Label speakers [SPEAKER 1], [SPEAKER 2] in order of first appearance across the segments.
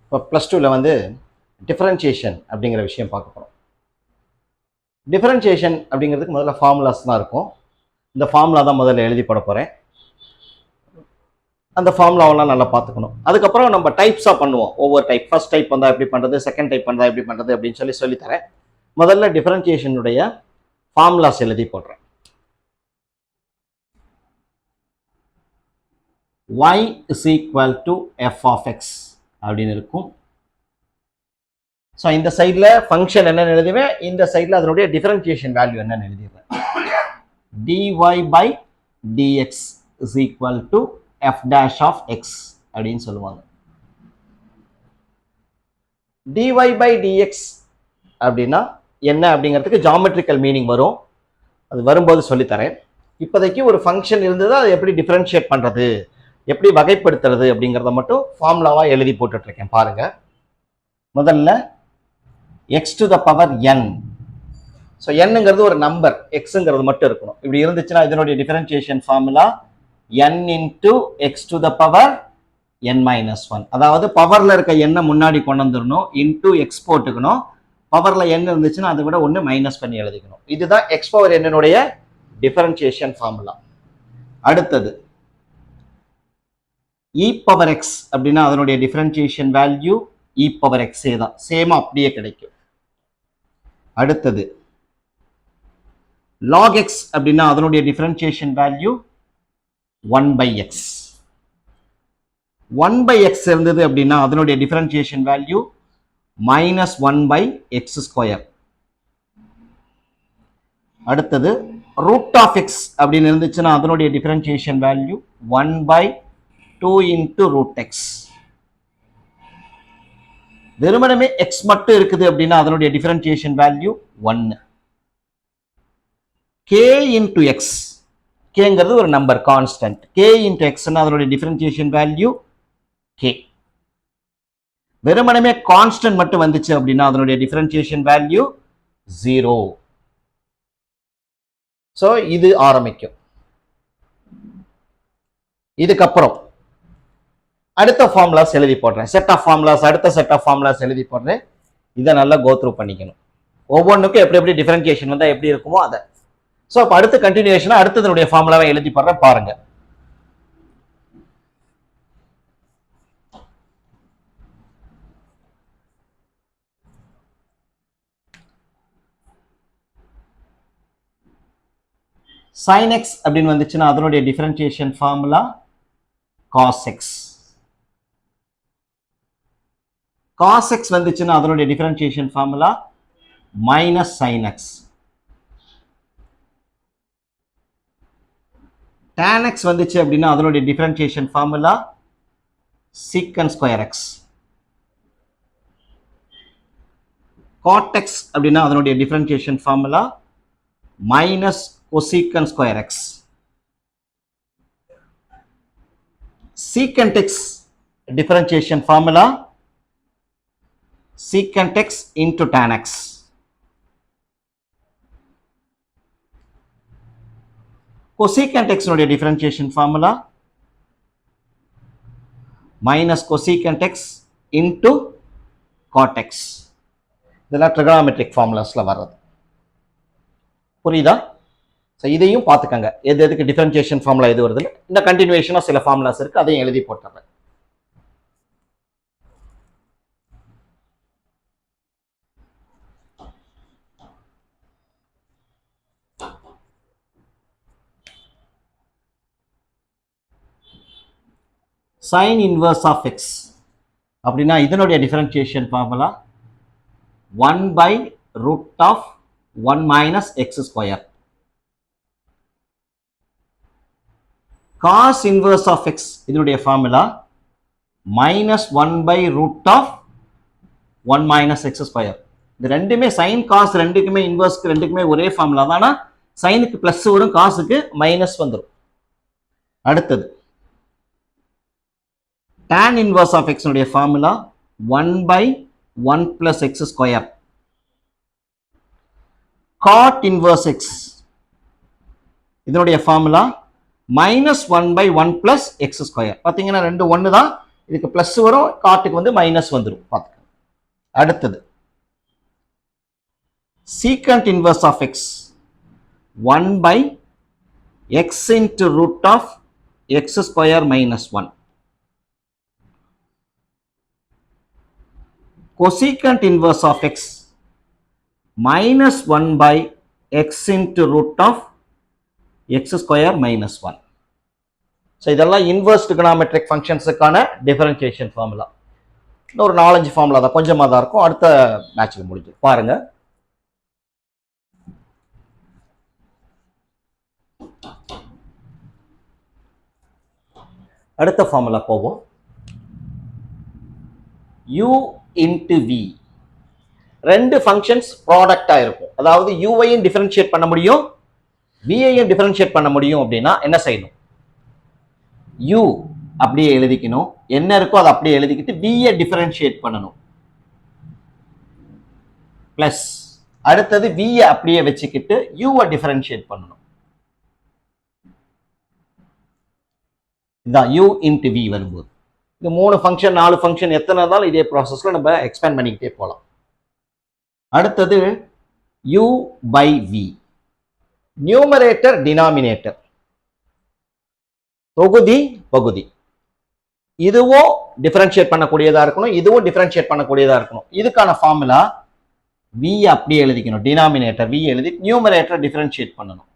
[SPEAKER 1] இப்போ +2ல் வந்து டிஃபரன்ஷியேஷன் அப்படிங்கிற விஷயம் பார்க்க போகிறோம். டிஃபரன்ஷியேஷன் அப்படிங்கிறதுக்கு முதல்ல ஃபார்முலாஸ் தான் இருக்கும். இந்த ஃபார்முலா தான் முதல்ல எழுதி போட போகிறேன். அந்த ஃபார்முலாவெல்லாம் நல்லா பார்த்துக்கணும். அதுக்கப்புறம் நம்ம டைப்ஸாக பண்ணுவோம். ஒவ்வொரு டைப், ஃபர்ஸ்ட் டைப் வந்தால் எப்படி பண்ணுறது, செகண்ட் டைப் வந்தால் எப்படி பண்ணுறது அப்படின்னு சொல்லித்தரேன். முதல்ல டிஃபரன்ஷியேஷனுடைய ஃபார்முலாஸ் எழுதி போடுறேன். y is equal to f of x அப்படின்னு இருக்கும். ஸோ இந்த சைடில் ஃபங்க்ஷன் என்னன்னு எழுதுவேன், இந்த சைடில் அதனுடைய டிஃபரன்ஷியேஷன் வேல்யூ என்னன்னு எழுதிடுவேன். dy by dx is equal to f dash of x அப்படின்னு சொல்லுவாங்க. dy by dx அப்படின்னா என்ன அப்படிங்கிறதுக்கு ஜாமெட்ரிக்கல் மீனிங் வரும், அது வரும்போது சொல்லித்தரேன். இப்போதைக்கு ஒரு ஃபங்க்ஷன் இருந்தது, அதை எப்படி டிஃபரன்ஷியேட் பண்ணுறது, எப்படி வகைப்படுத்துறது அப்படிங்கிறத மட்டும் ஃபார்முலாவாக எழுதி போட்டுட்ருக்கேன் பாருங்க. முதல்ல x to the power n. So என்னங்கிறது ஒரு நம்பர், எக்ஸுங்கிறது மட்டும் இருக்கணும். இப்படி இருந்துச்சுன்னா இதனுடைய differentiation formula n into x to the power n minus 1. அதாவது பவரில் இருக்க எண்ணை முன்னாடி கொண்டு வந்துடணும், இன்டூ எக்ஸ் போட்டுக்கணும். பவரில் n இருந்துச்சுன்னா அதை விட ஒன்று மைனஸ் பண்ணி எழுதிக்கணும். இதுதான் எக்ஸ் பவர் என்னுடைய டிஃபரன்ஷியேஷன் ஃபார்முலா. அடுத்தது e பவர் x அப்படின்னா அதனுடைய differentiation value e power x தான், சேமா அப்படியே கிடைக்கும். அடுத்தது log x அப்படின்னா அதனுடைய டிஃபரன்ஷியேஷன் வேல்யூ 1/x. 1/x இருந்தது அப்படின்னா அதனுடைய டிஃபரன்ஷியேஷன் வேல்யூ -1/x². அடுத்தது ரூட் ஆஃப் x அப்படின்னு இருந்துச்சுன்னா அதனுடைய differentiation value 1/2 into root x. வெறுமனமே x மட்டும் இருக்குது அப்படின்னா அதனுடைய differentiation value 1. k into x, kங்கிறது ஒரு number constant, k into x அதனுடைய டிஃபரன்ஷியேஷன் வேல்யூ k. வெறுமனமே கான்ஸ்டன்ட் மட்டும் வந்துச்சு அப்படின்னா அதனுடைய டிஃபரன்ஷியேஷன் வேல்யூ 0. ஸோ இது ஆரம்பிக்கும். இதுக்கப்புறம் அடுத்த ஃபார்முலாஸ் எழுதி போடுறேன். செட் ஆஃப் ஃபார்முலாஸ், அடுத்த செட் ஆஃப் ஃபார்முலாஸ் எழுதி போடுறேன். இதை நல்லா கோத்ரூ பண்ணிக்கணும். ஒவ்வொன்றுக்கும் எப்படி எப்படி டிஃபரன்ஷியேஷன் வந்தால் எப்படி இருக்குமோ அதை. ஸோ அப்போ அடுத்த கண்டினியூஷனாக அடுத்ததனுடைய ஃபார்முலாவை எழுதி போடுறேன் பாருங்க. sin x அப்படின்னு வந்துச்சுன்னா அதனுடைய differentiation formula cos x. cos x வந்துச்சுன்னா அதனுடைய differentiation formula minus sin x. tan x வந்துச்சு அப்படின்னா அதனுடைய differentiation formula sec²x. cot x அப்படின்னா அதனுடைய differentiation formula minus cosec²x. secant x differentiation formula secant x into tan x. cosecant x னுடைய differentiation formula minus cosecant x into cot x. இதெல்லாம் trigonometric formulasல வர்றது. புரியுதா? So இதையும் பார்த்துக்கங்க, எது எதுக்கு டிஃபரன்ஷியேஷன் ஃபார்முலா எது வருது. இந்த கண்டினியூஷனாக சில ஃபார்முலாஸ் இருக்கு, அதையும் எழுதி போட்டுறேன். sin inverse of x அப்படின்னா இதனுடைய differentiation formula 1/√1 minus x². cos inverse of x இதனுடைய ஃபார்முலா -1/√1 minus x². இது ரெண்டுமே sin cos ரெண்டுக்குமே இன்வர்ஸ்க்கு ரெண்டுக்குமே ஒரே ஃபார்முலா தான், ஆனால் சைனுக்கு பிளஸ் வரும், காசுக்கு மைனஸ் வந்துடும். அடுத்தது tan inverse of x உடைய formula 1/1 plus x². cot inverse x இதனுடைய ஃபார்முலா -1/1 plus x². பார்த்தீங்கன்னா ரெண்டு ஒன்று தான், இதுக்கு பிளஸ் வரும், காட்டுக்கு வந்து மைனஸ் வந்துடும். பார்த்துக்க. அடுத்தது secant inverse of x 1 by x into root of x square minus 1. Cosecant inverse of x minus 1 by x into root of x square minus 1. So இதெல்லாம் inverse trigonometric functionsக்கான differentiation formula. ஒரு 4-5 formula தான், கொஞ்சமாக தான் இருக்கும். அடுத்த மேட்ச்ல முடிஞ்சு பாருங்க. அடுத்த ஃபார்முலா போவோம். u into v ரெண்டு ஃபங்க்ஷன்ஸ் ப்ராடக்டா இருக்கும். அதாவது u-ஐயும் டிஃபரன்ஷியேட் பண்ண முடியும், v-ஐயும் டிஃபரன்ஷியேட் பண்ண முடியும். அப்படின்னா என்ன செய்யணும்? u அப்படியே எழுதிக்கணும், என்ன இருக்கோ அதை அப்படியே எழுதிக்கிட்டு v-ஐ டிஃபரன்ஷியேட் பண்ணணும். பிளஸ் அடுத்தது v-ஐ அப்படியே வச்சுக்கிட்டு u-ஐ டிஃபரன்ஷியேட் பண்ணணும். இதான் u into v வரும்போது. இது 3 ஃபங்க்ஷன் 4 ஃபங்க்ஷன் எத்தனை இருந்தாலும் இதே ப்ராசஸ்ல நம்ம எக்ஸ்பேண்ட் பண்ணிக்கிட்டே போகலாம். அடுத்தது u by v, numerator denominator, தொகுதி பகுதி. இதுவும் டிஃபரன்ஷியேட் பண்ணக்கூடியதா இருக்கணும், இதுவும் டிஃபரன்ஷியேட் பண்ணக்கூடியதா இருக்கணும். இதுக்கான ஃபார்முலா v அப்படியே எழுதிக்கணும், டினாமினேட்டர் v எழுதி நியூமரேட்டர் டிஃபரன்ஷியேட் பண்ணணும்.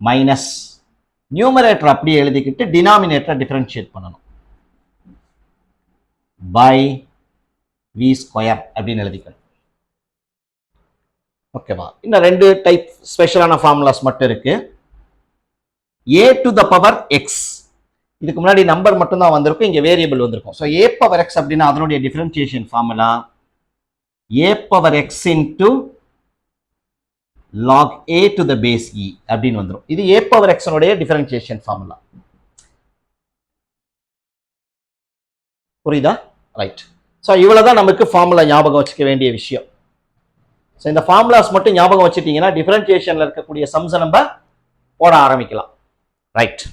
[SPEAKER 1] மைனஸ் நியூமரேட்டர் அப்படியே எழுதிக்கிட்டு டினாமினேட்டர் டிஃபரன்ஷியேட் பண்ணணும். பை v ஸ்கொயர் அப்படின்னு எழுதிக்கணும். ஓகேவா? இன்னும் 2 டைப் ஸ்பெஷலான ஃபார்முலாஸ் மட்டும் இருக்கு. a to the power x, இதுக்கு முன்னாடி நம்பர் மட்டும் தான் வந்திருக்கும், இங்க வேரியபிள் வந்திருக்கும். ஸோ a power x அப்படின்னா அதனுடைய differentiation formula a power x into log a to the base e அப்படின்னு வந்துரும். இது a power x உடைய டிஃபரன்ஷியேஷன் ஃபார்முலா. புரியுதா? ரைட். ஸோ இவ்வளவுதான் நமக்கு ஃபார்முலா ஞாபகம் வச்சுக்க வேண்டிய விஷயம். ஸோ இந்த ஃபார்முலாஸ் மட்டும் ஞாபகம் வச்சுட்டீங்கன்னா டிஃபரன்ஷியேஷன்ல இருக்கக்கூடிய சம்ஸை நம்ம போட ஆரம்பிக்கலாம். ரைட்.